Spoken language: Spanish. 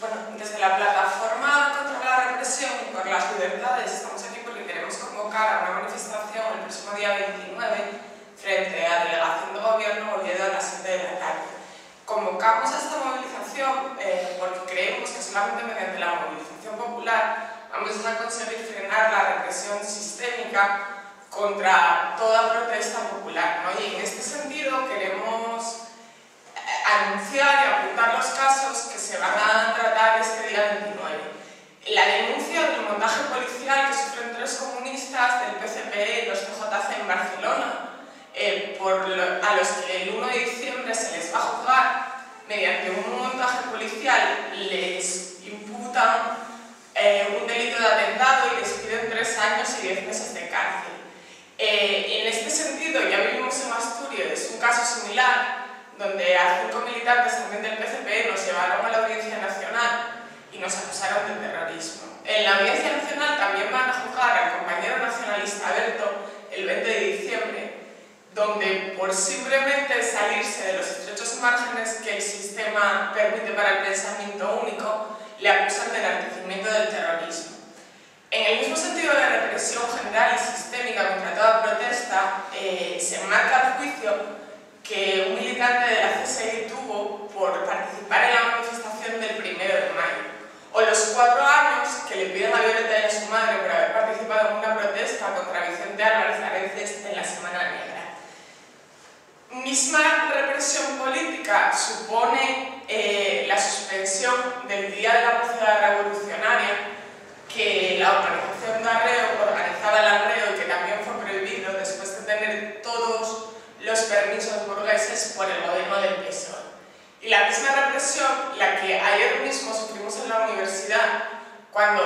Bueno, desde la plataforma contra la represión y por las libertades estamos aquí porque queremos convocar a una manifestación el próximo día 29 frente a Delegación de Gobierno Oviedo a las 7 de la tarde. Convocamos a esta movilización porque creemos que solamente mediante la movilización popular vamos a conseguir frenar la represión sistémica contra toda protesta popular, ¿no? Y en este sentido queremos anunciar y apuntar los casos que se van a tratar este día 29. La denuncia del montaje policial que sufren 3 comunistas del PCP y los PJC en Barcelona, a los que el 1 de diciembre se les va a juzgar mediante un montaje policial, les imputan un delito de atentado y les piden 3 años y 10 meses de cárcel. En este sentido, ya vivimos en Asturias un caso similar, donde a 5 militantes también del PCP nos llevaron a la Audiencia Nacional y nos acusaron de terrorismo. En la Audiencia Nacional también van a juzgar al compañero nacionalista Berto el 20 de diciembre, donde por simplemente salirse de los estrechos márgenes que el sistema permite para el pensamiento único, le acusan del enaltecimiento del terrorismo. En el mismo sentido de represión general y sistémica contra toda protesta, se enmarca el juicio que un militante de la CSI tuvo por participar en la manifestación del 1 de mayo, o los 4 años que le piden a Violeta y a su madre por haber participado en una protesta contra Vicente Álvarez Areces en la Semana Negra. Misma represión política supone la suspensión del Día de la Mocedad Revolucionaria, que la organización de Arreo organizaba el Arreo y que también fue prohibido después de tener todos los permisos burgueses por el gobierno del PSOE. Y la misma represión, la que ayer mismo sufrimos en la universidad, cuando